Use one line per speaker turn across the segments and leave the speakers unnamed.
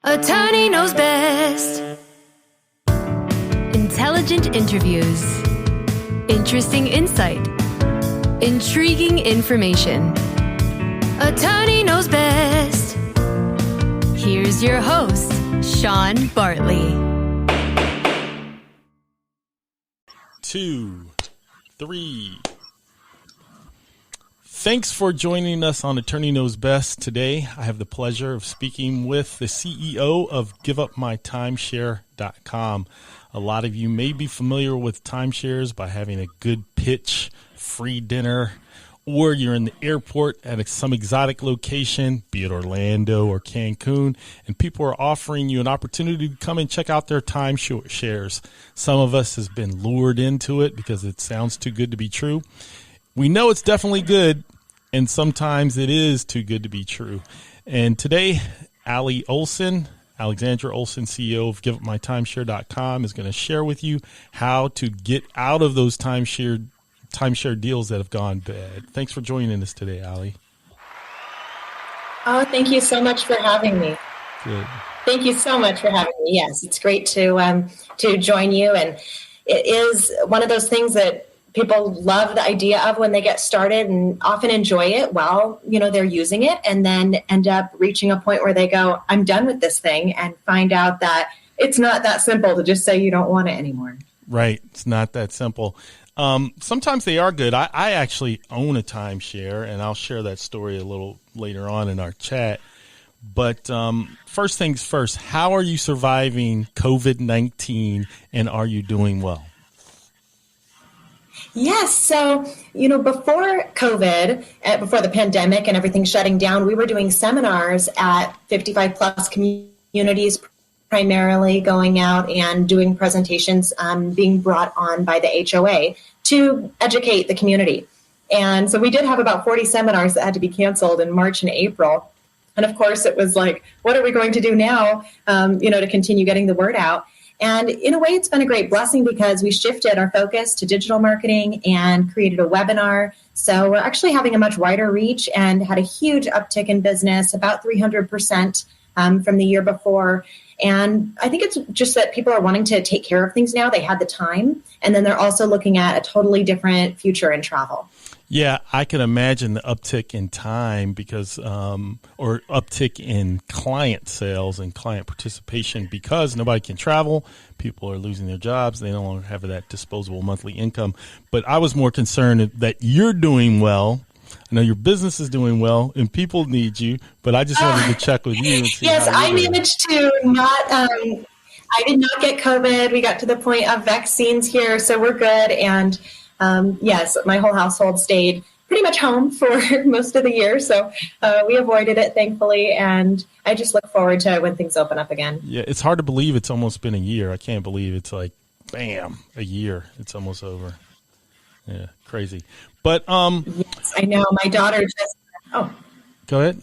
Attorney knows best. Intelligent interviews. Interesting insight. Intriguing information. Attorney knows best. Here's your host, Sean Bartley.
2, 3. Thanks for joining us on Attorney Knows Best. Today, I have the pleasure of speaking with the CEO of GiveUpMyTimeshare.com. A lot of you may be familiar with timeshares by having a good pitch, free dinner, or you're in the airport at some exotic location, be it Orlando or Cancun, and people are offering you an opportunity to come and check out their timeshares. Some of us has been lured into it because it sounds too good to be true. We know it's definitely good, and sometimes it is too good to be true. And today, Allie Olson, Alexandra Olson, CEO of GiveUpMyTimeshare.com, is going to share with you how to get out of those timeshare deals that have gone bad. Thanks for joining us today, Allie.
Oh, thank you so much for having me.
Good.
Thank you so much for having me. Yes, it's great to join you, and it is one of those things that people love the idea of when they get started and often enjoy it while, they're using it, and then end up reaching a point where they go, I'm done with this thing, and find out that it's not that simple to just say you don't want it anymore.
Right. It's not that simple. Sometimes they are good. I actually own a timeshare, and I'll share that story a little later on in our chat. But first things first, how are you surviving COVID-19, and are you doing well?
Yes. So, before COVID, before the pandemic and everything shutting down, we were doing seminars at 55 plus communities, primarily going out and doing presentations being brought on by the HOA to educate the community. And so we did have about 40 seminars that had to be canceled in March and April. And of course, it was like, what are we going to do now, to continue getting the word out? And in a way, it's been a great blessing because we shifted our focus to digital marketing and created a webinar. So we're actually having a much wider reach and had a huge uptick in business, about 300% from the year before. And I think it's just that people are wanting to take care of things now. They had the time. And then they're also looking at a totally different future in travel.
Yeah, I can imagine the uptick in time because, or uptick in client sales and client participation because nobody can travel. People are losing their jobs. They no longer have that disposable monthly income. But I was more concerned that you're doing well. I know your business is doing well and people need you, but I just wanted to check with you. And see
yes, I managed to not, I did not get COVID. We got to the point of vaccines here, so we're good. And yes, my whole household stayed pretty much home for most of the year. So we avoided it, thankfully. And I just look forward to when things open up again.
Yeah, it's hard to believe it's almost been a year. I can't believe it's like, bam, a year. It's almost over. Yeah, crazy. But
yes, I know. My daughter just
go ahead.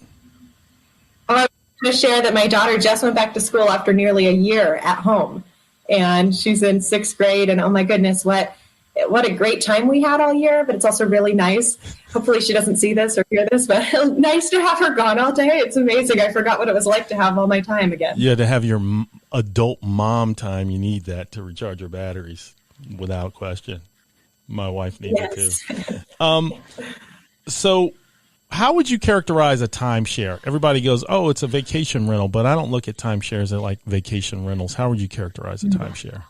I was going to share that my daughter just went back to school after nearly a year at home. And she's in 6th grade. And oh my goodness, what a great time we had all year, but it's also really nice. Hopefully she doesn't see this or hear this, but nice to have her gone all day. It's amazing. I forgot what it was like to have all my time again.
Yeah, to have your adult mom time, you need that to recharge your batteries without question. My wife needs it too. So how would you characterize a timeshare? Everybody goes, oh, it's a vacation rental, but I don't look at timeshares as like vacation rentals. How would you characterize a timeshare?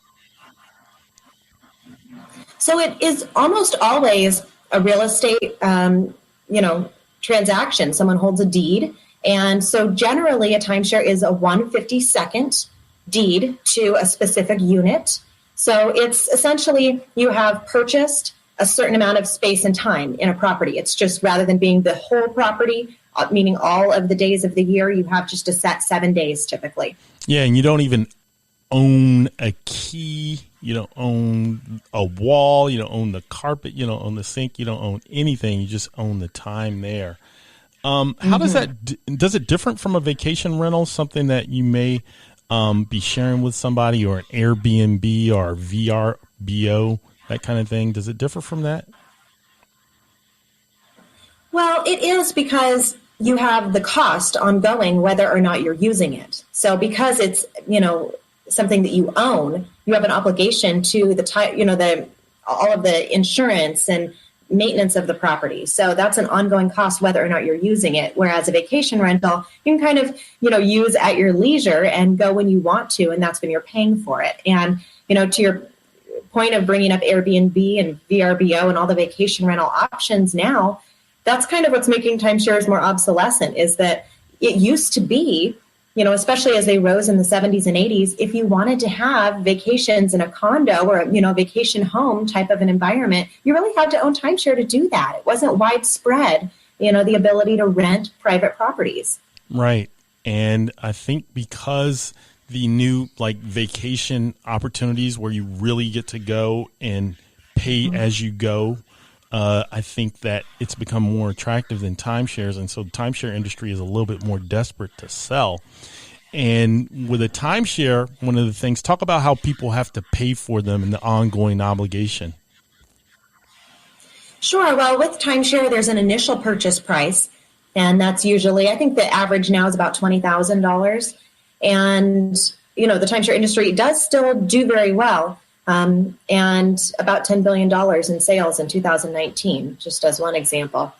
So it is almost always a real estate, transaction. Someone holds a deed. And so generally a timeshare is a 1/52nd deed to a specific unit. So it's essentially you have purchased a certain amount of space and time in a property. It's just rather than being the whole property, meaning all of the days of the year, you have just a set 7 days typically.
Yeah, and you don't even own a key. You don't own a wall. You don't own the carpet. You don't own the sink. You don't own anything. You just own the time there. How does does it different from a vacation rental, something that you may be sharing with somebody, or an Airbnb or VRBO, that kind of thing? Does it differ from that?
Well, it is because you have the cost ongoing whether or not you're using it. So because it's, something that you own, you have an obligation to all of the insurance and maintenance of the property. So that's an ongoing cost whether or not you're using it. Whereas a vacation rental, you can kind of, use at your leisure and go when you want to, and that's when you're paying for it. And, to your point of bringing up Airbnb and VRBO and all the vacation rental options now, that's kind of what's making timeshares more obsolescent, is that it used to be, especially as they rose in the 70s and 80s, if you wanted to have vacations in a condo or, vacation home type of an environment, you really had to own timeshare to do that. It wasn't widespread, the ability to rent private properties.
Right. And I think because the new vacation opportunities where you really get to go and pay as you go, I think that it's become more attractive than timeshares. And so the timeshare industry is a little bit more desperate to sell. And with a timeshare, one of the things, talk about how people have to pay for them and the ongoing obligation.
Sure. Well, with timeshare, there's an initial purchase price. And that's usually, I think the average now is about $20,000. And, the timeshare industry does still do very well. And about $10 billion in sales in 2019, just as one example.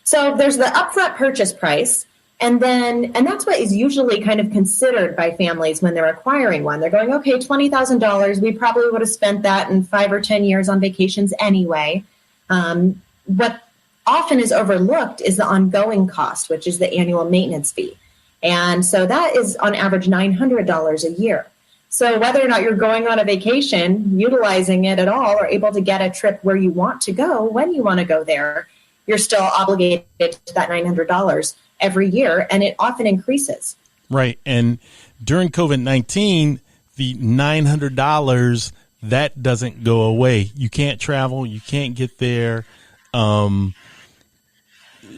So there's the upfront purchase price. And that's what is usually kind of considered by families when they're acquiring one. They're going, okay, $20,000. We probably would have spent that in 5 or 10 years on vacations anyway. What often is overlooked is the ongoing cost, which is the annual maintenance fee. And so that is on average $900 a year. So whether or not you're going on a vacation, utilizing it at all, or able to get a trip where you want to go, when you want to go there, you're still obligated to that $900 every year, and it often increases.
Right. And during COVID-19, the $900, that doesn't go away. You can't travel. You can't get there.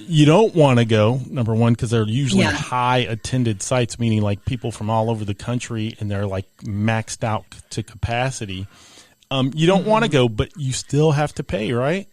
You don't want to go, number one, because they're usually high attended sites, meaning people from all over the country, and they're maxed out to capacity. You don't want to go, but you still have to pay, right?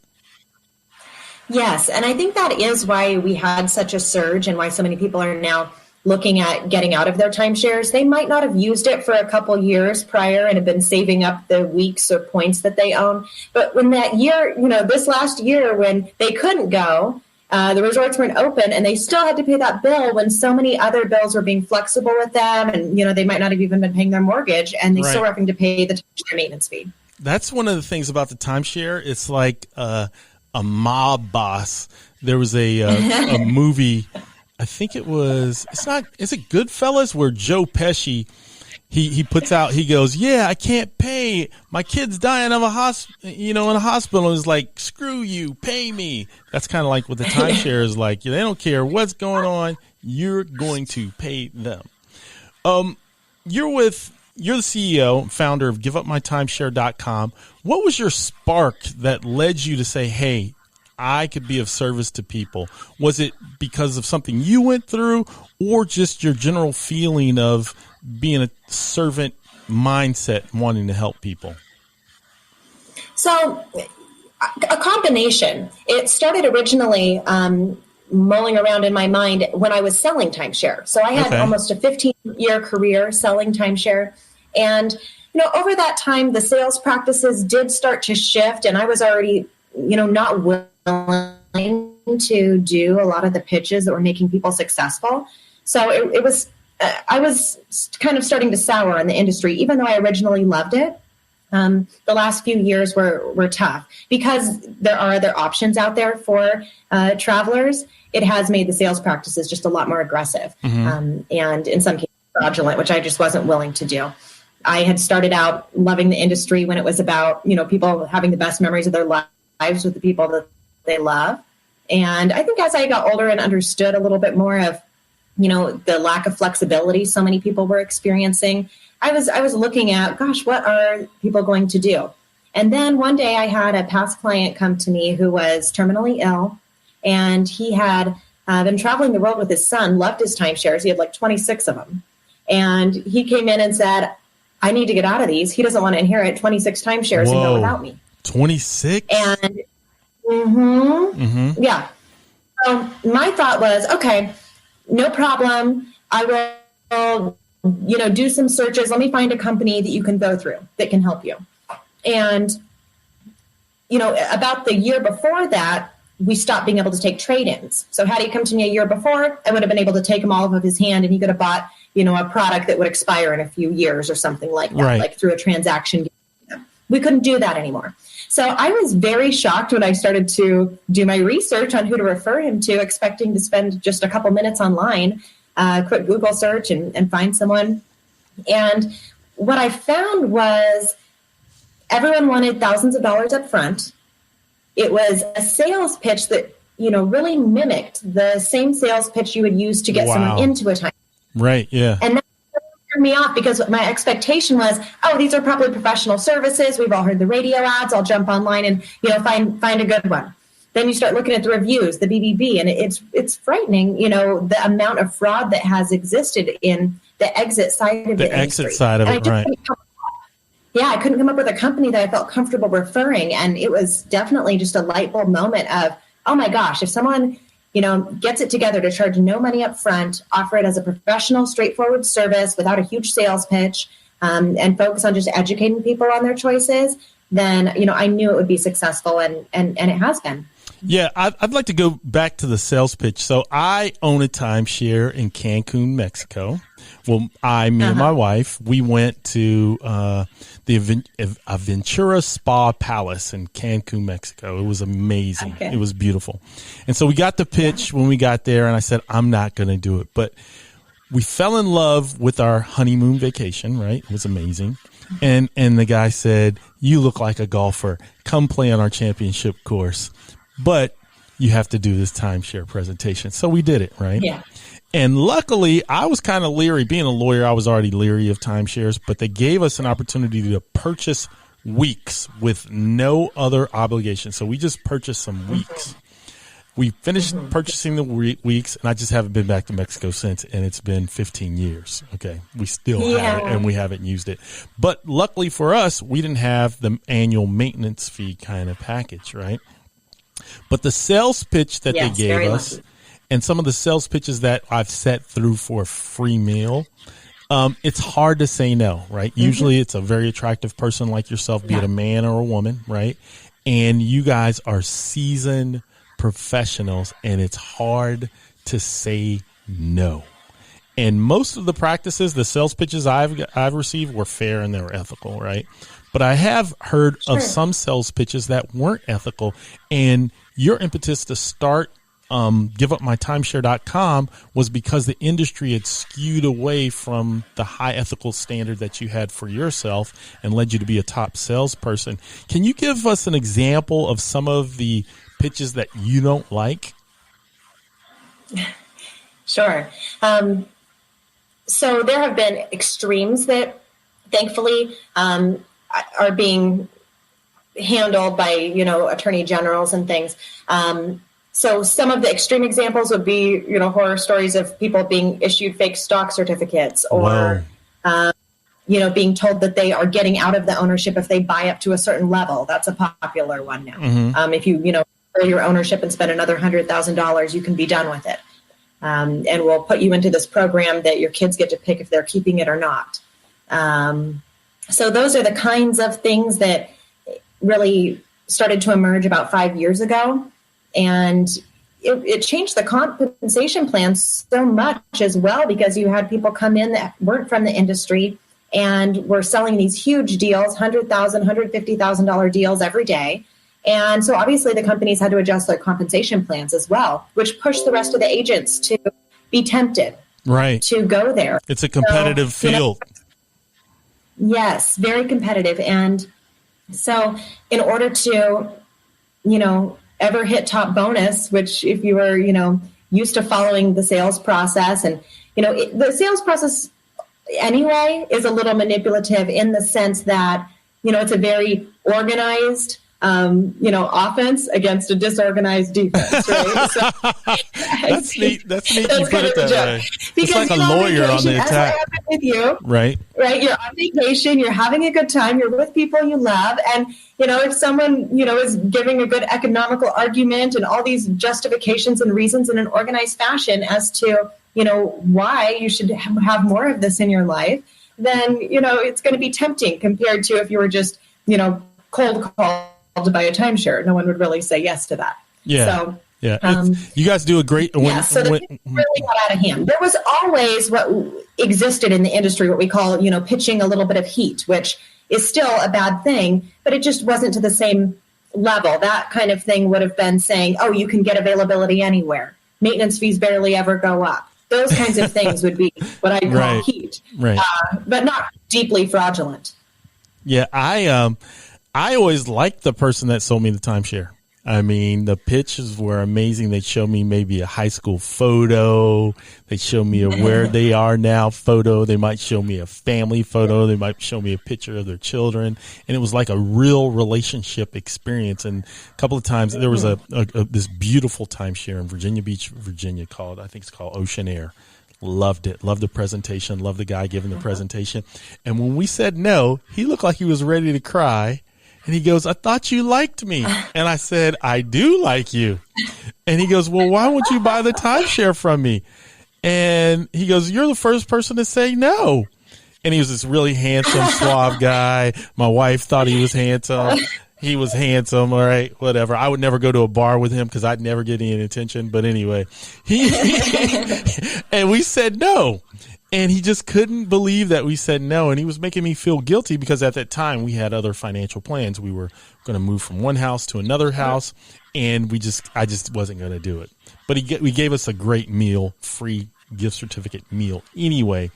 Yes. And I think that is why we had such a surge and why so many people are now looking at getting out of their timeshares. They might not have used it for a couple years prior and have been saving up the weeks or points that they own. But when that year, this last year when they couldn't go, the resorts weren't open and they still had to pay that bill when so many other bills were being flexible with them. And, they might not have even been paying their mortgage and they still were having to pay the timeshare maintenance fee. That's
one of the things about the timeshare. It's like a mob boss. There was a movie, I think it was, is it Goodfellas, where Joe Pesci, he puts out, he goes, yeah, I can't pay. My kid's dying of in a hospital. It's like, screw you, pay me. That's kind of like what the timeshare is like. They don't care what's going on. You're going to pay them. You're the CEO, founder of GiveUpMyTimeshare.com. What was your spark that led you to say, hey, I could be of service to people? Was it because of something you went through, or just your general feeling of being a servant mindset, wanting to help people?
So a combination. It started originally mulling around in my mind when I was selling timeshare. So I had almost a 15-year career selling timeshare. And, over that time, the sales practices did start to shift, and I was already, not willing to do a lot of the pitches that were making people successful. So it was, I was kind of starting to sour in the industry, even though I originally loved it. The last few years were tough because there are other options out there for travelers. It has made the sales practices just a lot more aggressive, and in some cases fraudulent, which I just wasn't willing to do. I had started out loving the industry when it was about, people having the best memories of their lives with the people that they love. And I think as I got older and understood a little bit more of, the lack of flexibility so many people were experiencing, I was looking at, gosh, what are people going to do? And then one day I had a past client come to me who was terminally ill, and he had been traveling the world with his son, loved his timeshares. He had 26 of them. And he came in and said, I need to get out of these. He doesn't want to inherit 26 timeshares and go without me.
26?
And, yeah. So my thought was, okay, no problem. I will, do some searches. Let me find a company that you can go through that can help you. And, about the year before that, we stopped being able to take trade-ins. So had he come to me a year before, I would have been able to take them all off his hand, and he could have bought, a product that would expire in a few years or something like that, like through a transaction. We couldn't do that anymore. So I was very shocked when I started to do my research on who to refer him to, expecting to spend just a couple minutes online, quick Google search and find someone. And what I found was everyone wanted thousands of dollars up front. It was a sales pitch that, really mimicked the same sales pitch you would use to get someone into a time.
Right, yeah.
And that turned me off because my expectation was, these are probably professional services. We've all heard the radio ads. I'll jump online and, find a good one. Then you start looking at the reviews, the BBB, and it's frightening, the amount of fraud that has existed in the exit side of
the exit side of it, right.
I couldn't come up with a company that I felt comfortable referring. And it was definitely just a light bulb moment of, oh my gosh, if someone, gets it together to charge no money up front, offer it as a professional, straightforward service without a huge sales pitch, and focus on just educating people on their choices, then, I knew it would be successful, and it has been.
Yeah, I'd like to go back to the sales pitch. So I own a timeshare in Cancun, Mexico. Well, me and my wife, we went to the Aventura Spa Palace in Cancun, Mexico. It was amazing. Okay. It was beautiful. And so we got the pitch when we got there, and I said, I'm not going to do it. But we fell in love with our honeymoon vacation, right? It was amazing. And the guy said, you look like a golfer. Come play on our championship course. But you have to do this timeshare presentation. So we did it, right?
Yeah.
And luckily, I was kind of leery. Being a lawyer, I was already leery of timeshares, but they gave us an opportunity to purchase weeks with no other obligation. So we just purchased some weeks. We finished purchasing the weeks, and I just haven't been back to Mexico since, and it's been 15 years. Okay. We still have it, and we haven't used it. But luckily for us, we didn't have the annual maintenance fee kind of package, right? But the sales pitch that they gave us, and some of the sales pitches that I've set through for a free meal, it's hard to say no, right? Usually it's a very attractive person like yourself, be it a man or a woman, right? And you guys are seasoned professionals, and it's hard to say no. And most of the practices, the sales pitches I've received were fair and they were ethical, right? But I have heard of some sales pitches that weren't ethical, and your impetus to start giveupmytimeshare.com was because the industry had skewed away from the high ethical standard that you had for yourself and led you to be a top salesperson. Can you give us an example of some of the pitches that you don't like?
Sure. So there have been extremes that thankfully are being handled by, attorney generals and things. So some of the extreme examples would be, horror stories of people being issued fake stock certificates or, being told that they are getting out of the ownership if they buy up to a certain level. That's a popular one now. If you, for your ownership and spend another $100,000, you can be done with it. And we'll put you into this program that your kids get to pick if they're keeping it or not. So those are the kinds of things that really started to emerge about 5 years ago. And it changed the compensation plan so much as well, because you had people come in that weren't from the industry and were selling these huge deals, $100,000, $150,000 deals every day. And so obviously the companies had to adjust their compensation plans as well, which pushed the rest of the agents to be tempted to go there.
It's a competitive field.
Yes, very competitive. And so in order to, ever hit top bonus, which if you were, used to following the sales process and, the sales process anyway is a little manipulative in the sense that, it's a very organized, offense against a disorganized defense, right? So,
that's neat. That's neat. You put it that way. Because it's like a lawyer on the attack.
With you,
right?
You're on vacation. You're having a good time. You're with people you love. And, if someone, is giving a good economical argument and all these justifications and reasons in an organized fashion as to why you should have more of this in your life, then, it's going to be tempting compared to if you were just, cold called to buy a timeshare. No one would really say yes to that.
Yeah.
So,
yeah. You guys do a great.
So the pitch really got out of hand. There was always what existed in the industry, what we call, pitching a little bit of heat, which is still a bad thing, but it just wasn't to the same level. That kind of thing would have been saying, oh, you can get availability anywhere. Maintenance fees barely ever go up. Those kinds of things would be what I call heat, but not deeply fraudulent.
Yeah, I always liked the person that sold me the timeshare. I mean, the pitches were amazing. They'd show me maybe a high school photo. They'd show me a where they are now photo. They might show me a family photo. They might show me a picture of their children. And it was like a real relationship experience. And a couple of times there was this beautiful timeshare in Virginia Beach, Virginia I think it's called Ocean Air. Loved it. Loved the presentation. Loved the guy giving the presentation. And when we said no, he looked like he was ready to cry. And he goes, I thought you liked me. And I said, I do like you. And he goes, well, why won't you buy the timeshare from me? And he goes, you're the first person to say no. And he was this really handsome, suave guy. My wife thought he was handsome. He was handsome. All right, whatever. I would never go to a bar with him because I'd never get any attention. But anyway, and we said no. And he just couldn't believe that we said no. And he was making me feel guilty because at that time we had other financial plans. We were going to move from one house to another house. And I just wasn't going to do it. But we gave us a great meal, free gift certificate meal anyway.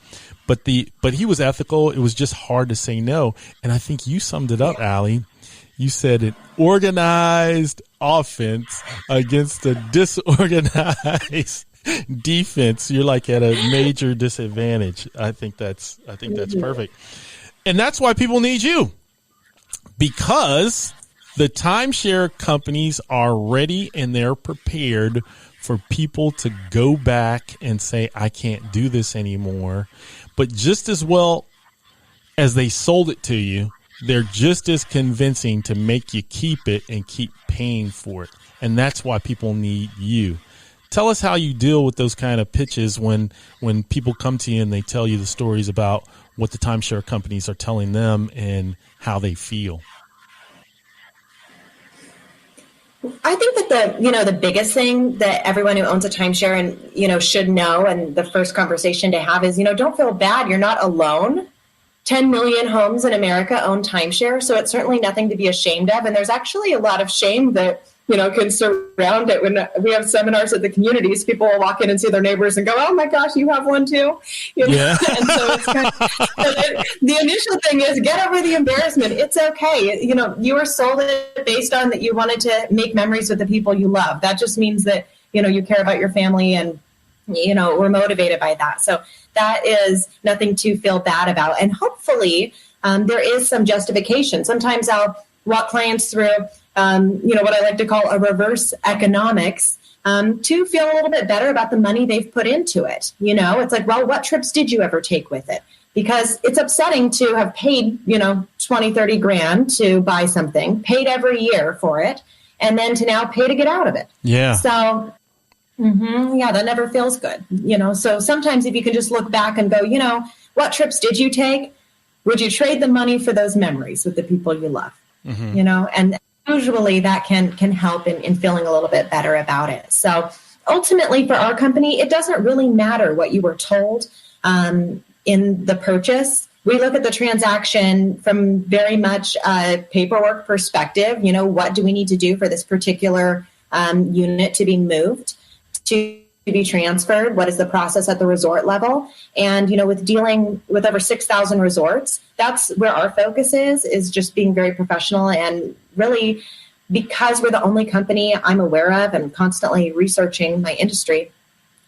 But he was ethical. It was just hard to say no. And I think you summed it up, Allie. You said an organized offense against a disorganized defense. You're like at a major disadvantage. I think that's perfect. And that's why people need you, because the timeshare companies are ready and they're prepared for people to go back and say, I can't do this anymore. But just as well as they sold it to you, they're just as convincing to make you keep it and keep paying for it. And that's why people need you. Tell us how you deal with those kind of pitches when people come to you and they tell you the stories about what the timeshare companies are telling them and how they feel.
I think that the biggest thing that everyone who owns a timeshare and, should know, and the first conversation to have is, don't feel bad. You're not alone. 10 million homes in America own timeshare. So it's certainly nothing to be ashamed of. And there's actually a lot of shame that can surround it. When we have seminars at the communities, people will walk in and see their neighbors and go, oh my gosh, you have one too.
Yeah.
And so it's the initial thing is get over the embarrassment. It's okay. You were sold it based on that you wanted to make memories with the people you love. That just means that, you care about your family and, we're motivated by that. So that is nothing to feel bad about. And hopefully there is some justification. Sometimes I'll walk clients through what I like to call a reverse economics, to feel a little bit better about the money they've put into it. It's like, well, what trips did you ever take with it? Because it's upsetting to have paid, 20, 30 grand to buy something, paid every year for it, and then to now pay to get out of it.
Yeah.
So, that never feels good. So sometimes if you can just look back and go, what trips did you take? Would you trade the money for those memories with the people you love? And usually that can help in feeling a little bit better about it. So ultimately for our company, it doesn't really matter what you were told in the purchase. We look at the transaction from very much a paperwork perspective. What do we need to do for this particular unit to be moved, to be transferred? What is the process at the resort level? And, with dealing with over 6,000 resorts, that's where our focus is just being very professional. And really, because we're the only company I'm aware of and constantly researching my industry,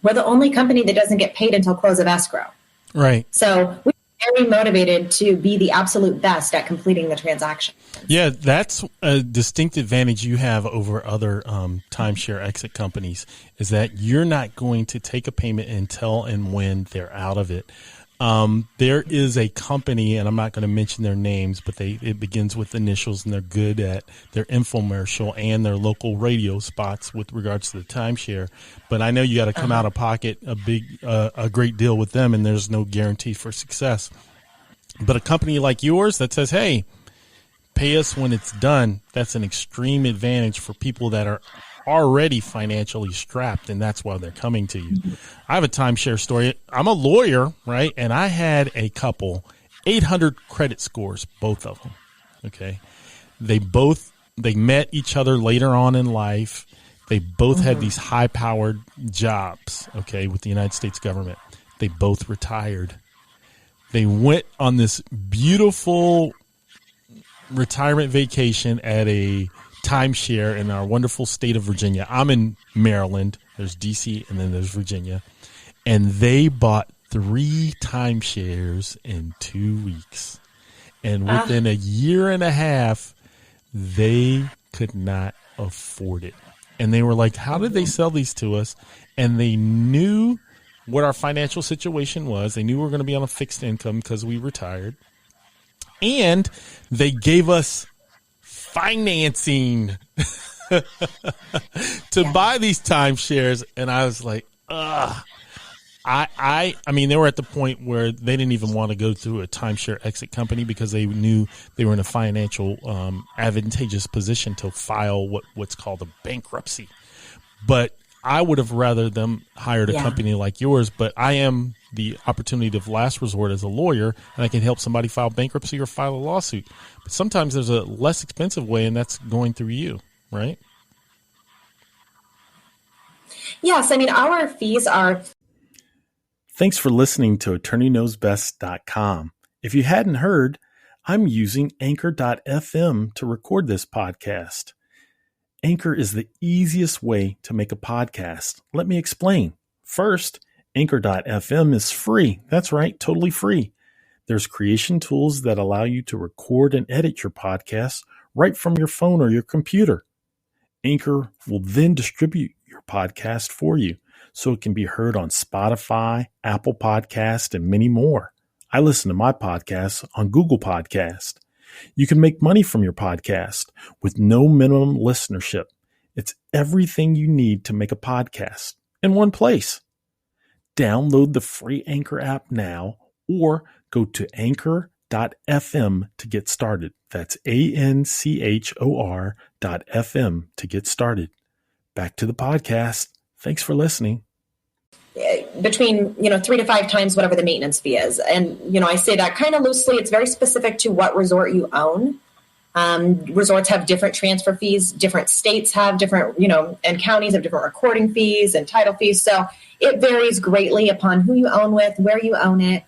we're the only company that doesn't get paid until close of escrow. Right. So we're very motivated to be the absolute best at completing the transaction.
Yeah, that's a distinct advantage you have over other timeshare exit companies, is that you're not going to take a payment until and when they're out of it. There is a company, and I'm not going to mention their names, but it begins with initials, and they're good at their infomercial and their local radio spots with regards to the timeshare. But I know you got to come out of pocket a great deal with them, and there's no guarantee for success. But a company like yours that says, hey, pay us when it's done, that's an extreme advantage for people that are already financially strapped, and that's why they're coming to you. I have a timeshare story. I'm a lawyer, right? And I had a couple, 800 credit scores, both of them. Okay. They met each other later on in life. They both had these high-powered jobs, okay, with the United States government. They both retired. They went on this beautiful retirement vacation at a timeshare in our wonderful state of Virginia. I'm in Maryland. There's DC, and then there's Virginia. And they bought 3 timeshares in 2 weeks. And within a year and a half, they could not afford it. And they were like, how did they sell these to us? And they knew what our financial situation was. They knew we were going to be on a fixed income because we retired. And they gave us financing to buy these timeshares. And I was like, ugh. I mean, they were at the point where they didn't even want to go through a timeshare exit company because they knew they were in a financial advantageous position to file what's called a bankruptcy. But I would have rather them hired a company like yours, but I am the opportunity of last resort as a lawyer, and I can help somebody file bankruptcy or file a lawsuit. But sometimes there's a less expensive way, and that's going through you, right?
Yes. I mean, our fees are...
Thanks for listening to AttorneyKnowsBest.com. If you hadn't heard, I'm using Anchor.fm to record this podcast. Anchor is the easiest way to make a podcast. Let me explain. First, Anchor.fm is free. That's right, totally free. There's creation tools that allow you to record and edit your podcast right from your phone or your computer. Anchor will then distribute your podcast for you, so it can be heard on Spotify, Apple Podcast, and many more. I listen to my podcasts on Google Podcast. You can make money from your podcast with no minimum listenership. It's everything you need to make a podcast in one place. Download the free Anchor app now or go to anchor.fm to get started. That's ANCHOR.FM to get started. Back to the podcast. Thanks for listening.
Between 3 to 5 times whatever the maintenance fee is. And, I say that kind of loosely. It's very specific to what resort you own. Resorts have different transfer fees. Different states have different, and counties have different recording fees and title fees. So it varies greatly upon who you own with, where you own it,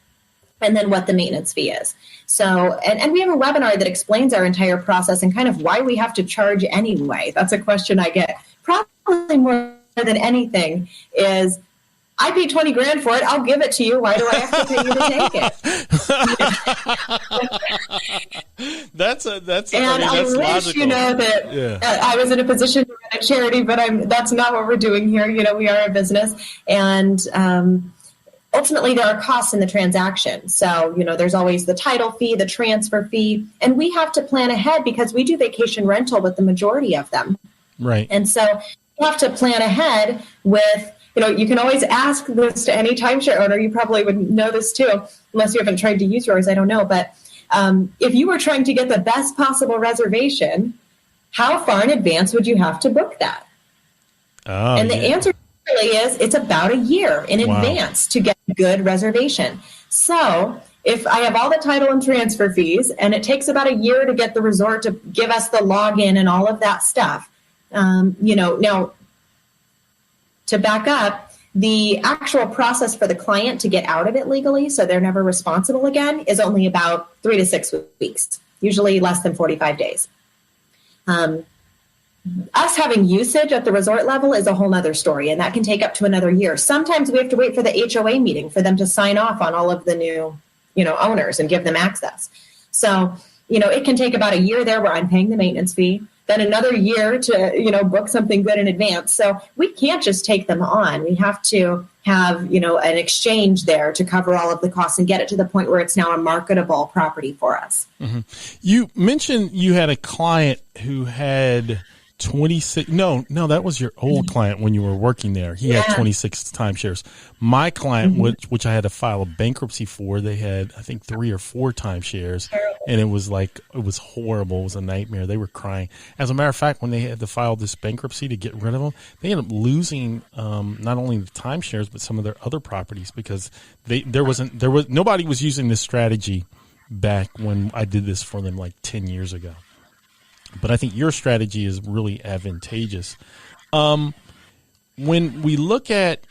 and then what the maintenance fee is. So, and we have a webinar that explains our entire process and kind of why we have to charge anyway. That's a question I get probably more than anything is, I paid $20,000 for it. I'll give it to you. Why do I have to pay you to take it? That's
I
wish
logical.
That I was in a position to run a charity, but that's not what we're doing here. We are a business, and ultimately there are costs in the transaction. So there's always the title fee, the transfer fee, and we have to plan ahead because we do vacation rental with the majority of them.
Right.
And so you have to plan ahead with. You can always ask this to any timeshare owner. You probably would know this too, unless you haven't tried to use yours. I don't know. But if you were trying to get the best possible reservation, how far in advance would you have to book that? The answer really is it's about a year in advance to get a good reservation. So if I have all the title and transfer fees, and it takes about a year to get the resort to give us the login and all of that stuff, now, to back up, the actual process for the client to get out of it legally, so they're never responsible again, is only about 3 to 6 weeks, usually less than 45 days. Us having usage at the resort level is a whole other story, and that can take up to another year. Sometimes we have to wait for the HOA meeting for them to sign off on all of the new, owners and give them access. So, it can take about a year there where I'm paying the maintenance fee. then another year to, book something good in advance. So we can't just take them on. We have to have, an exchange there to cover all of the costs and get it to the point where it's now a marketable property for us.
Mm-hmm. You mentioned you had a client who had 26. No, that was your old client when you were working there. He had 26 timeshares. My client, which I had to file a bankruptcy for, they had, I think, 3 or 4 timeshares. And it was horrible. It was a nightmare. They were crying. As a matter of fact, when they had to file this bankruptcy to get rid of them, they ended up losing not only the timeshares, but some of their other properties because nobody was using this strategy back when I did this for them like 10 years ago. But I think your strategy is really advantageous. When we look at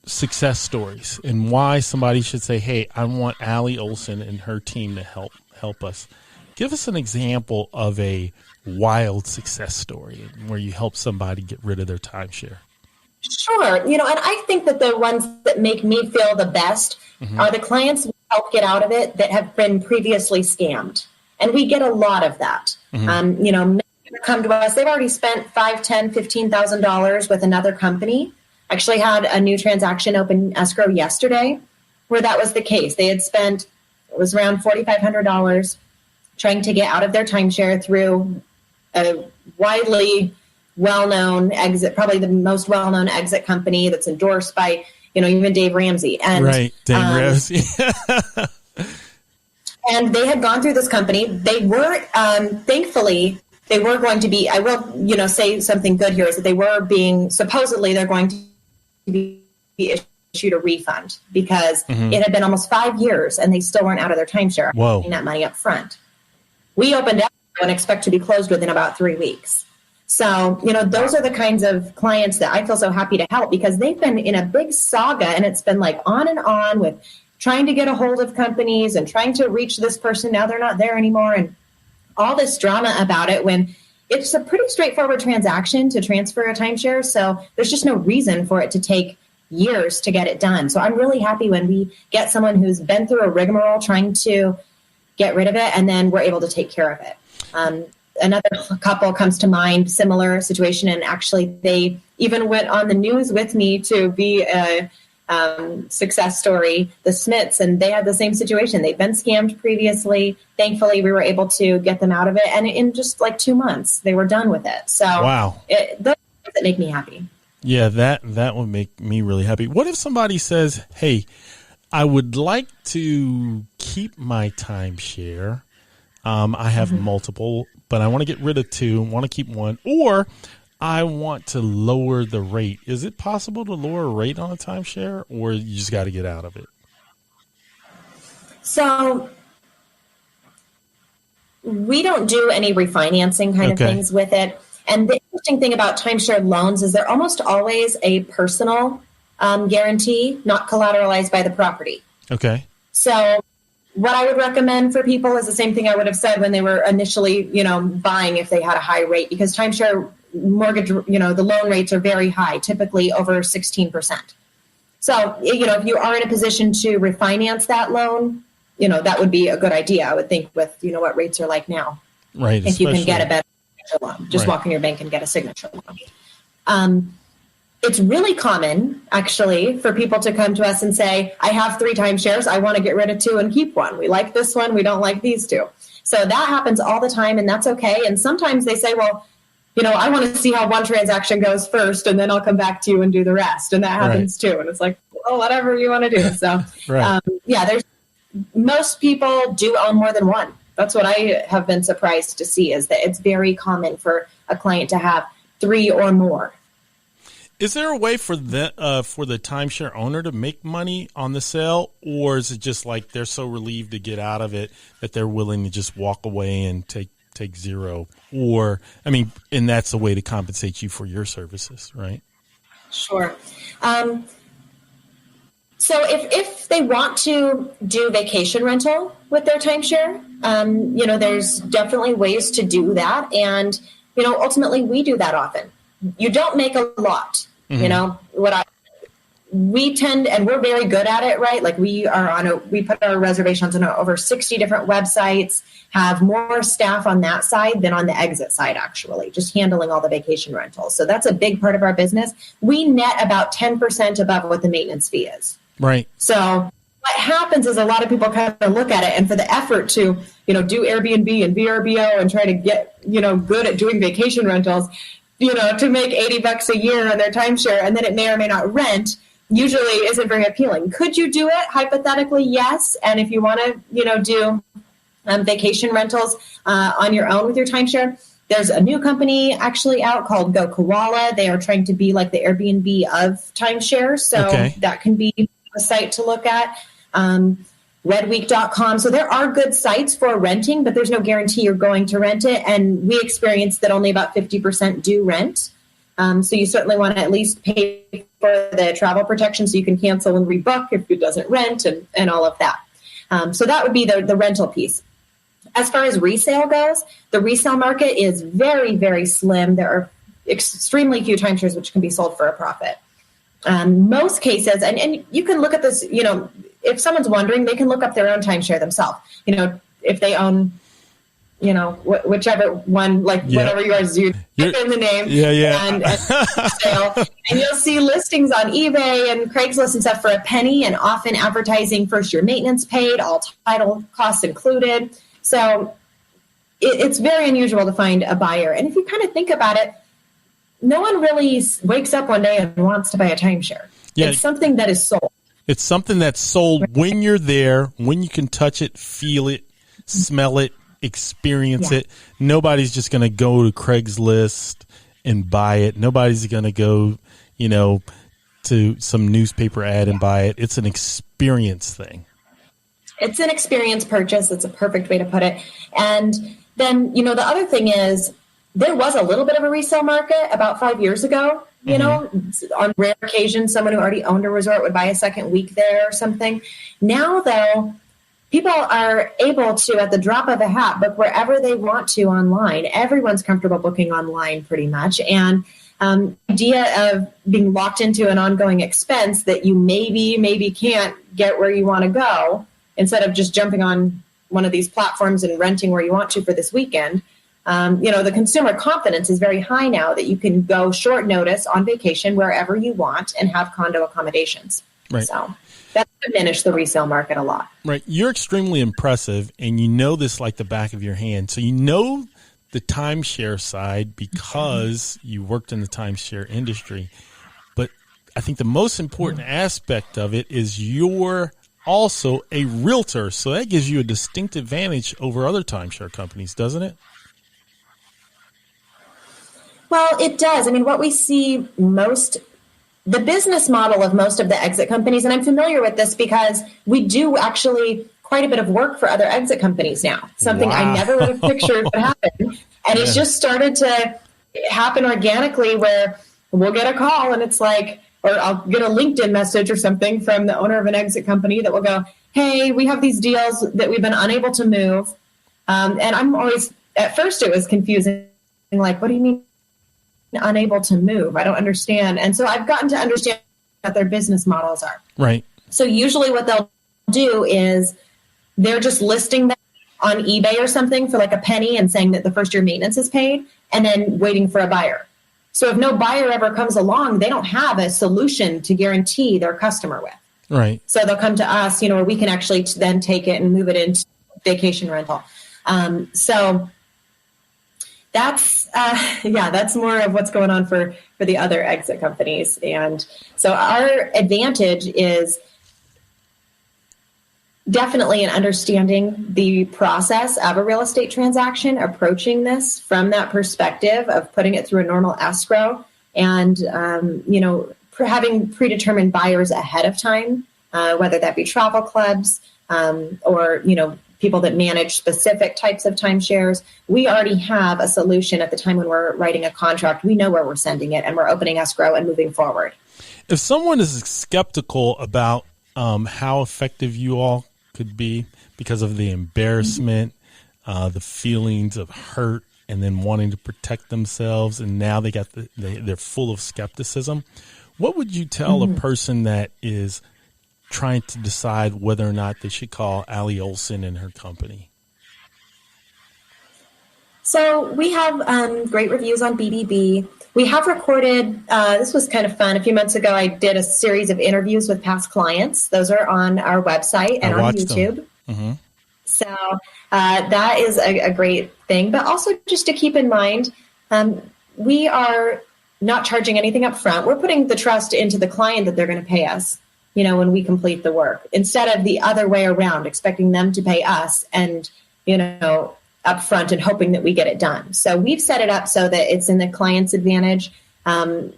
success stories and why somebody should say, hey, I want Allie Olson and her team to help us, give us an example of a wild success story where you help somebody get rid of their timeshare.
Sure. And I think that the ones that make me feel the best are the clients we help get out of it that have been previously scammed. And we get a lot of that. Many come to us. They've already spent $5,000, $10,000, $15,000 with another company. Actually had a new transaction open escrow yesterday where that was the case. They had spent, it was around $4,500 trying to get out of their timeshare through a widely well-known exit, probably the most well-known exit company that's endorsed by, even Dave Ramsey. And,
right, Dave Ramsey.
And they had gone through this company. They were, thankfully, they were going to be, I will, say something good here is that they were supposedly they're going to be issued a refund because it had been almost 5 years and they still weren't out of their timeshare.
Whoa.
Paying that money up front. We opened up and expect to be closed within about 3 weeks. So, those are the kinds of clients that I feel so happy to help because they've been in a big saga and it's been like on and on with trying to get a hold of companies and trying to reach this person. Now they're not there anymore. And all this drama about it when it's a pretty straightforward transaction to transfer a timeshare. So there's just no reason for it to take years to get it done. So I'm really happy when we get someone who's been through a rigmarole trying to get rid of it and then we're able to take care of it. Another couple comes to mind, similar situation. And actually they even went on the news with me to be a success story, the Smiths, and they had the same situation. They'd been scammed previously. Thankfully, we were able to get them out of it. And in just like 2 months, they were done with it. So
wow,
those things that make me happy. Yeah,
that would make me really happy. What if somebody says, hey, I would like to keep my timeshare. I have multiple, but I want to get rid of 2, want to keep 1, or I want to lower the rate. Is it possible to lower a rate on a timeshare, or you just got to get out of it?
So we don't do any refinancing kind of things with it. And the interesting thing about timeshare loans is they're almost always a personal guarantee, not collateralized by the property. Okay. So what I would recommend for people is the same thing I would have said when they were initially, buying if they had a high rate, because timeshare mortgage, the loan rates are very high, typically over 16%. So, if you are in a position to refinance that loan, that would be a good idea, I would think, with, what rates are like now. Right. If you can get a better loan, just walk in your bank and get a signature loan. It's really common, actually, for people to come to us and say, I have 3 timeshares. I want to get rid of 2 and keep 1. We like this one. We don't like these 2. So that happens all the time, and that's okay. And sometimes they say, well, I want to see how one transaction goes first, and then I'll come back to you and do the rest. And that happens too. And it's like, well, whatever you want to do. So, most people do own more than 1. That's what I have been surprised to see, is that it's very common for a client to have 3 or more.
Is there a way for the timeshare owner to make money on the sale, or is it just like they're so relieved to get out of it that they're willing to just walk away and take 0? Or, and that's a way to compensate you for your services, right?
Sure. So if they want to do vacation rental with their timeshare, there's definitely ways to do that. And, ultimately we do that often. You don't make a lot. we tend, and we're very good at it, right? Like we put our reservations on over 60 different websites, have more staff on that side than on the exit side, actually, just handling all the vacation rentals. So that's a big part of our business. We net about 10% above what the maintenance fee is.
Right.
So what happens is a lot of people kind of look at it, and for the effort to, do Airbnb and VRBO and try to get, good at doing vacation rentals, to make $80 a year on their timeshare, and then it may or may not rent, usually isn't very appealing. Could you do it? Hypothetically, yes. And if you want to, do vacation rentals on your own with your timeshare, there's a new company actually out called Go Koala. They are trying to be like the Airbnb of timeshare. So that can be a site to look at. Redweek.com. So there are good sites for renting, but there's no guarantee you're going to rent it. And we experienced that only about 50% do rent. So you certainly want to at least pay for the travel protection so you can cancel and rebook if it doesn't rent and all of that. So that would be the rental piece. As far as resale goes, the resale market is very, very slim. There are extremely few timeshares which can be sold for a profit. Most cases, and you can look at this, if someone's wondering, they can look up their own timeshare themselves. If they own, whichever one, whatever yours, you type in the name and sale, and you'll see listings on eBay and Craigslist and stuff for a penny, and often advertising first year maintenance paid, all title costs included. So it's very unusual to find a buyer. And if you kind of think about it, no one really wakes up one day and wants to buy a timeshare. Yeah. It's something that is sold.
It's something that's sold when you're there, when you can touch it, feel it, smell it, experience it. Nobody's just going to go to Craigslist and buy it. Nobody's going to go, to some newspaper ad and buy it. It's an experience thing.
It's an experience purchase. It's a perfect way to put it. And then, the other thing is there was a little bit of a resale market about 5 years ago. On rare occasions, someone who already owned a resort would buy a second week there or something. Now, though, people are able to, at the drop of a hat, book wherever they want to online. Everyone's comfortable booking online pretty much. And the idea of being locked into an ongoing expense that you maybe can't get where you want to go, instead of just jumping on one of these platforms and renting where you want to for this weekend. The consumer confidence is very high now that you can go short notice on vacation wherever you want and have condo accommodations.
Right.
So that's diminished the resale market a lot.
Right. You're extremely impressive, and you know this like the back of your hand. So you know the timeshare side because you worked in the timeshare industry. But I think the most important aspect of it is you're also a realtor. So that gives you a distinct advantage over other timeshare companies, doesn't it?
Well, it does. I mean, what we see the business model of most of the exit companies, and I'm familiar with this because we do actually quite a bit of work for other exit companies now, something I never would have pictured would happen. And it's just started to happen organically where we'll get a call and it's like, or I'll get a LinkedIn message or something from the owner of an exit company that will go, hey, we have these deals that we've been unable to move. And I'm always, at first it was confusing. Like, what do you mean unable to move? I don't understand. And so I've gotten to understand what their business models are.
Right.
So usually what they'll do is they're just listing them on eBay or something for like a penny and saying that the first year maintenance is paid and then waiting for a buyer. So if no buyer ever comes along, they don't have a solution to guarantee their customer with.
Right.
So they'll come to us, where we can actually then take it and move it into vacation rental. So that's more of what's going on for the other exit companies. And so our advantage is definitely in understanding the process of a real estate transaction, approaching this from that perspective of putting it through a normal escrow and, having predetermined buyers ahead of time, whether that be travel clubs or, people that manage specific types of timeshares. We already have a solution at the time when we're writing a contract. We know where we're sending it and we're opening escrow and moving forward.
If someone is skeptical about how effective you all could be because of the embarrassment, the feelings of hurt, and then wanting to protect themselves, and now they're full of skepticism, What would you tell a person that is trying to decide whether or not they should call Allie Olson and her company?
So we have great reviews on BBB. We have recorded, this was kind of fun. A few months ago, I did a series of interviews with past clients. Those are on our website and on YouTube. So that is a great thing. But also just to keep in mind, we are not charging anything up front. We're putting the trust into the client that they're going to pay us, when we complete the work, instead of the other way around, expecting them to pay us and, up front and hoping that we get it done. So we've set it up so that it's in the client's advantage, and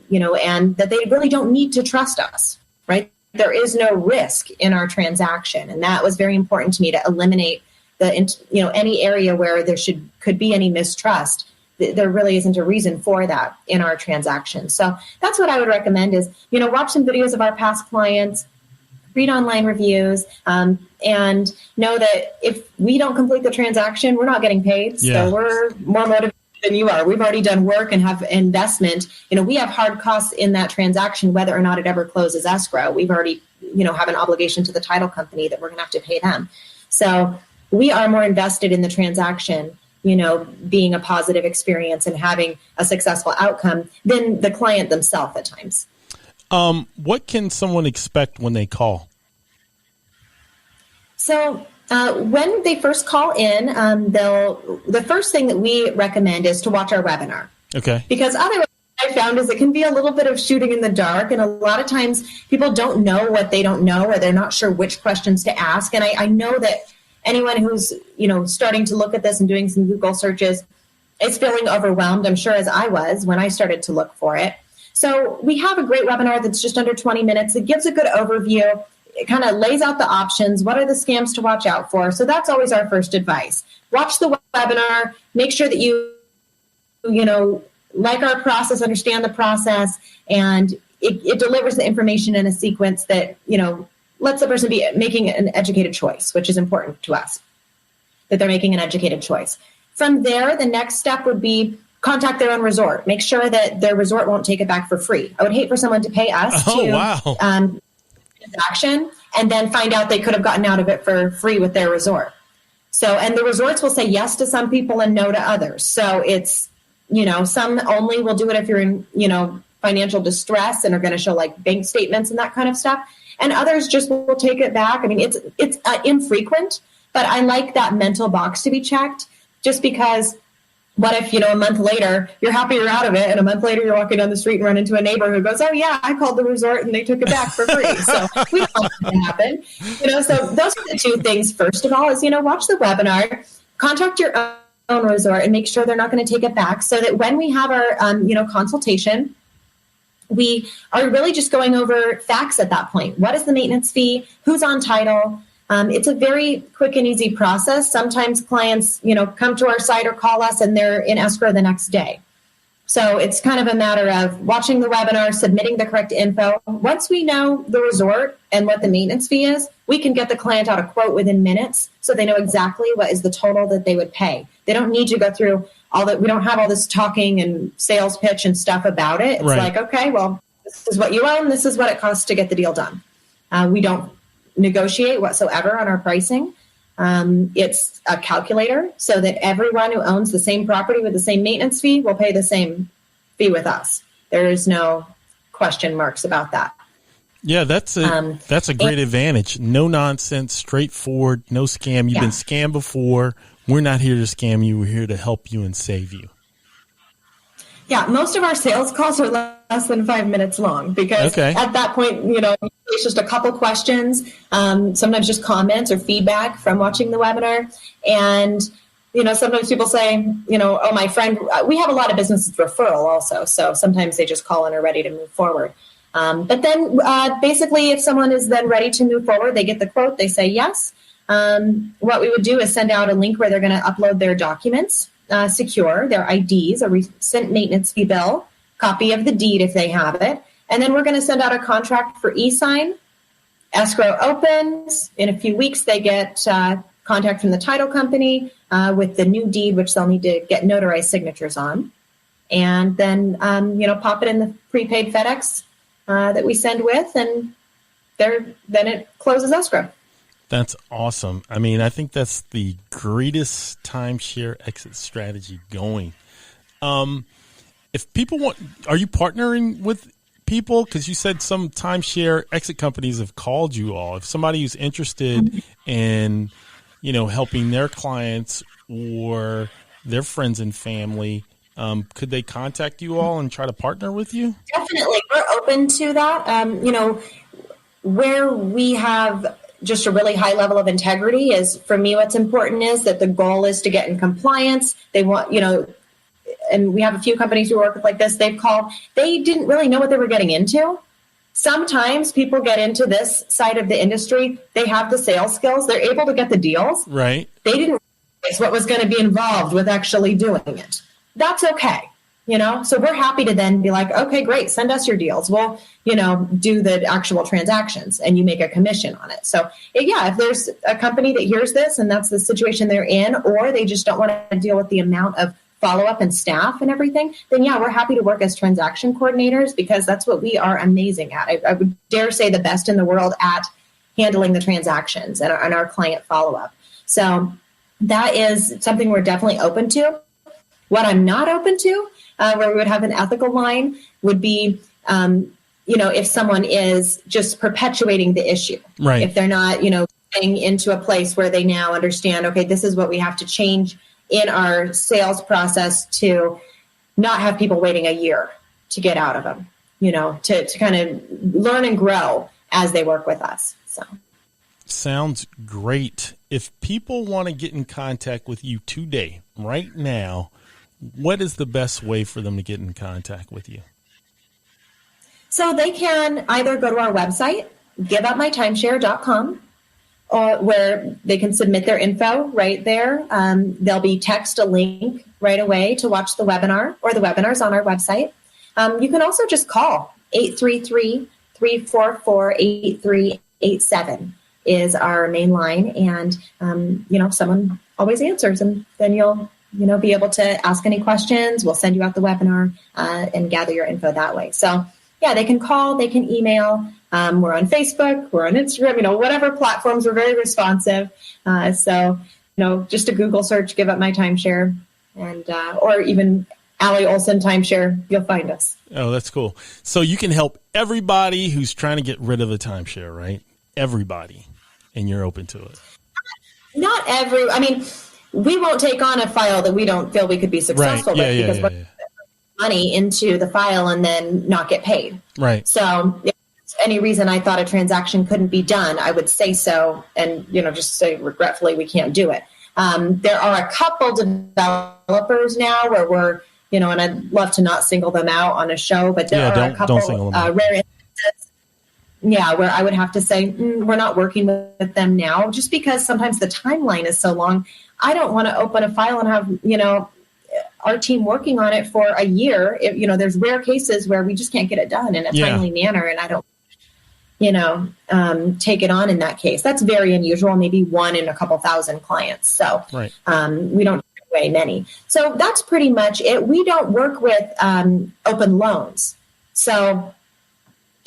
that they really don't need to trust us, right? There is no risk in our transaction. And that was very important to me, to eliminate any area where there could be any mistrust. There really isn't a reason for that in our transaction. So that's what I would recommend is, watch some videos of our past clients, read online reviews, and know that if we don't complete the transaction, we're not getting paid. So we're more motivated than you are. We've already done work and have investment. We have hard costs in that transaction, whether or not it ever closes escrow. We've already, have an obligation to the title company that we're going to have to pay them. So we are more invested in the transaction, being a positive experience and having a successful outcome than the client themselves at times.
What can someone expect when they call?
So when they first call in, the first thing that we recommend is to watch our webinar. Okay. Because otherwise, what I found is it can be a little bit of shooting in the dark. And a lot of times people don't know what they don't know, or they're not sure which questions to ask. And I know that anyone who's, starting to look at this and doing some Google searches is feeling overwhelmed, I'm sure, as I was when I started to look for it. So we have a great webinar that's just under 20 minutes. It gives a good overview. It kind of lays out the options. What are the scams to watch out for? So that's always our first advice. Watch the webinar. Make sure that you like our process, understand the process, and it delivers the information in a sequence that, lets the person be making an educated choice, which is important to us, that they're making an educated choice. From there, the next step would be contact their own resort. Make sure that their resort won't take it back for free. I would hate for someone to pay us transaction and then find out they could have gotten out of it for free with their resort. So, and the resorts will say yes to some people and no to others. So it's, some only will do it if you're in, financial distress and are going to show like bank statements and that kind of stuff. And others just will take it back. I mean, it's infrequent, but I like that mental box to be checked, just because what if, a month later you're happy you're out of it, and a month later you're walking down the street and run into a neighbor who goes, oh yeah, I called the resort and they took it back for free. So we don't want that to happen. So those are the two things. First of all is, watch the webinar, contact your own resort and make sure they're not going to take it back, so that when we have our, consultation, we are really just going over facts at that point. What is the maintenance fee? Who's on title? It's a very quick and easy process. Sometimes clients, come to our site or call us and they're in escrow the next day. So it's kind of a matter of watching the webinar, submitting the correct info. Once we know the resort and what the maintenance fee is, we can get the client out a quote within minutes, so they know exactly what is the total that they would pay. They don't need to go through all that. We don't have all this talking and sales pitch and stuff about it. It's like, okay, well, this is what you own. This is what it costs to get the deal done. We don't negotiate whatsoever on our pricing. It's a calculator, so that everyone who owns the same property with the same maintenance fee will pay the same fee with us. There is no question marks about that.
Yeah, that's a great advantage. No nonsense, straightforward, no scam. You've been scammed before. We're not here to scam you. We're here to help you and save you.
Yeah, most of our sales calls are less than 5 minutes long, because at that point, it's just a couple questions, sometimes just comments or feedback from watching the webinar. And, sometimes people say, oh, my friend, we have a lot of business referral also. So sometimes they just call and are ready to move forward. But then basically, if someone is then ready to move forward, they get the quote, they say yes. What we would do is send out a link where they're going to upload their documents, secure their IDs, a recent maintenance fee bill, copy of the deed if they have it. And then we're going to send out a contract for e-sign. Escrow opens. In a few weeks, they get contact from the title company with the new deed, which they'll need to get notarized signatures on. And then, pop it in the prepaid FedEx that we send with, and then it closes escrow.
That's awesome. I mean, I think that's the greatest timeshare exit strategy going. If people want, are you partnering with people? Because you said some timeshare exit companies have called you all. If somebody who's interested in, helping their clients or their friends and family, could they contact you all and try to partner with you?
Definitely. We're open to that. Where we have just a really high level of integrity is, for me, what's important is that the goal is to get in compliance. They want, and we have a few companies we work with like this. They've called, they didn't really know what they were getting into. Sometimes people get into this side of the industry. They have the sales skills. They're able to get the deals.
Right.
They didn't realize what was going to be involved with actually doing it. That's okay. So we're happy to then be like, okay, great, send us your deals. We'll, do the actual transactions, and you make a commission on it. So if there's a company that hears this and that's the situation they're in, or they just don't want to deal with the amount of follow-up and staff and everything, then we're happy to work as transaction coordinators, because that's what we are amazing at. I would dare say the best in the world at handling the transactions and our client follow-up. So that is something we're definitely open to. What I'm not open to, where we would have an ethical line, would be, if someone is just perpetuating the issue.
Right.
If they're not, getting into a place where they now understand, okay, this is what we have to change in our sales process to not have people waiting a year to get out of them, to kind of learn and grow as they work with us. So.
Sounds great. If people want to get in contact with you today, right now, what is the best way for them to get in contact with you?
So they can either go to our website, giveupmytimeshare.com, or where they can submit their info right there. They'll be text a link right away to watch the webinar, or the webinar's on our website. You can also just call 833-344-8387 is our main line. And, someone always answers, and then you'll be able to ask any questions. We'll send you out the webinar and gather your info that way. So, they can call, they can email. We're on Facebook, we're on Instagram, whatever platforms, we're very responsive. So, just a Google search, Give Up My Timeshare, and or even Allie Olson Timeshare, you'll find us.
Oh, that's cool. So you can help everybody who's trying to get rid of a timeshare, right? Everybody. And you're open to it.
We won't take on a file that we don't feel we could be successful with, because we're putting money into the file and then not get paid.
Right.
So if there's any reason I thought a transaction couldn't be done, I would say so, and just say regretfully we can't do it. There are a couple developers now where we're, and I'd love to not single them out on a show, but there are a couple rare instances. Where I would have to say, we're not working with them now, just because sometimes the timeline is so long. I don't want to open a file and have, our team working on it for a year. There's rare cases where we just can't get it done in a timely manner, and I don't, take it on in that case. That's very unusual, maybe one in a couple thousand clients. So we don't give away many. So that's pretty much it. We don't work with open loans. So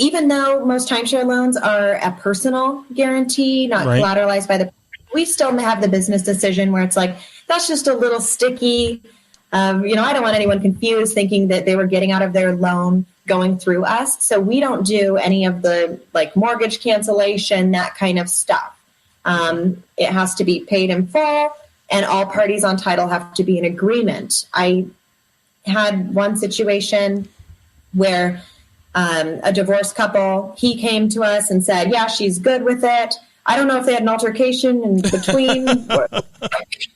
even though most timeshare loans are a personal guarantee, not collateralized by the, we still have the business decision where it's like, that's just a little sticky. I don't want anyone confused thinking that they were getting out of their loan going through us. So we don't do any of the mortgage cancellation, that kind of stuff. It has to be paid in full, and all parties on title have to be in agreement. I had one situation where a divorced couple, he came to us and said, she's good with it. I don't know if they had an altercation in between. Whatever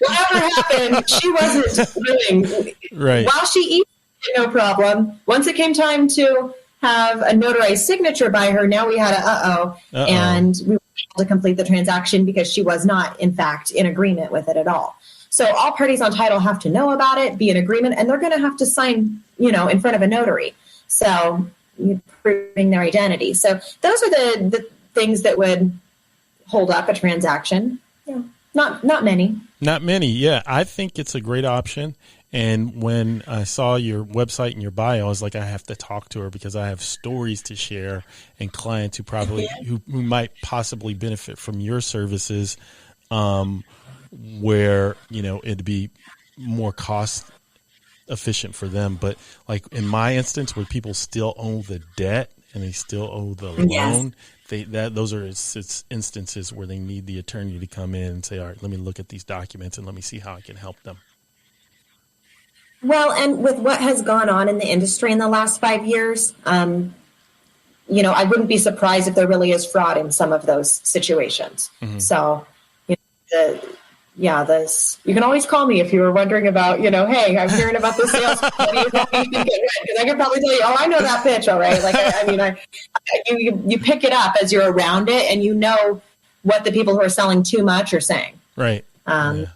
happened, she wasn't willing.
Right.
While she eats, no problem. Once it came time to have a notarized signature by her, now we had and we were able to complete the transaction because she was not, in fact, in agreement with it at all. So all parties on title have to know about it, be in agreement, and they're going to have to sign, in front of a notary. So proving their identity. So those are the things that would hold up a transaction. Not many.
Not many. Yeah. I think it's a great option. And when I saw your website and your bio, I was like, I have to talk to her because I have stories to share and clients who probably who might possibly benefit from your services, where it'd be more cost efficient for them. But like in my instance, where people still owe the debt and they still owe the loan, those are instances where they need the attorney to come in and say, all right, let me look at these documents and let me see how I can help them.
Well, and with what has gone on in the industry in the last 5 years, I wouldn't be surprised if there really is fraud in some of those situations. Mm-hmm. So, you can always call me if you were wondering about, hey, I'm hearing about this sales. Because I could probably tell you, I know that pitch, all right. Like, you pick it up as you're around it, and you know what the people who are selling too much are saying.
Right.
Yeah.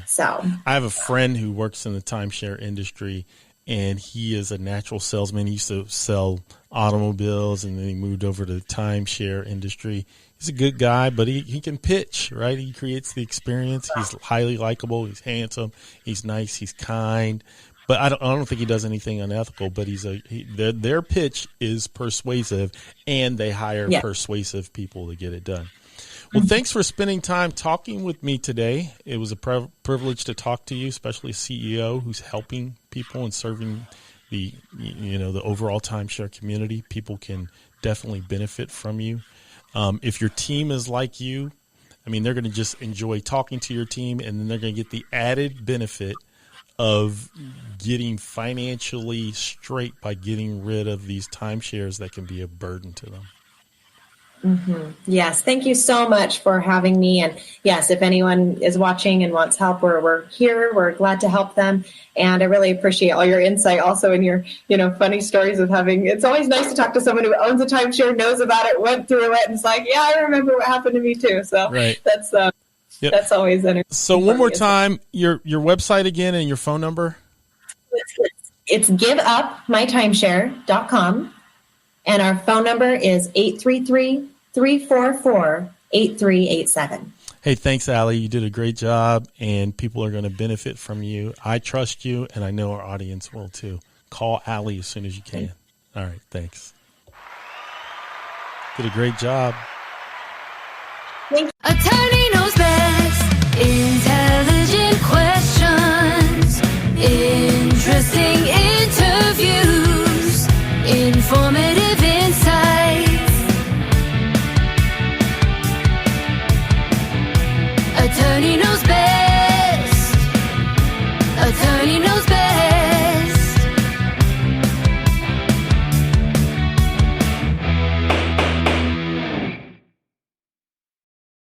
So
I have a friend who works in the timeshare industry, and he is a natural salesman. He used to sell automobiles, and then he moved over to the timeshare industry. He's a good guy, but he can pitch, right? He creates the experience. He's highly likable. He's handsome. He's nice. He's kind. But I don't think he does anything unethical. But their pitch is persuasive, and they hire persuasive people to get it done. Well, thanks for spending time talking with me today. It was a privilege to talk to you, especially a CEO who's helping people and serving the overall timeshare community. People can definitely benefit from you. If your team is like you, they're going to just enjoy talking to your team, and then they're going to get the added benefit of getting financially straight by getting rid of these timeshares that can be a burden to them.
Mm-hmm. Yes. Thank you so much for having me. And yes, if anyone is watching and wants help, we're here. We're glad to help them. And I really appreciate all your insight also in your, funny stories of it's always nice to talk to someone who owns a timeshare, knows about it, went through it, and it's like, yeah, I remember what happened to me too. So that's always interesting.
So one more time, your website again and your phone number.
It's giveupmytimeshare.com. And our phone number is 833-344-8387.
Hey, thanks, Allie. You did a great job, and people are going to benefit from you. I trust you, and I know our audience will too. Call Allie as soon as you can. All right, thanks. Did a great job.
Attorney knows best. Intelligent questions. Interesting interviews. Informative insights. Attorney knows best. Attorney knows best.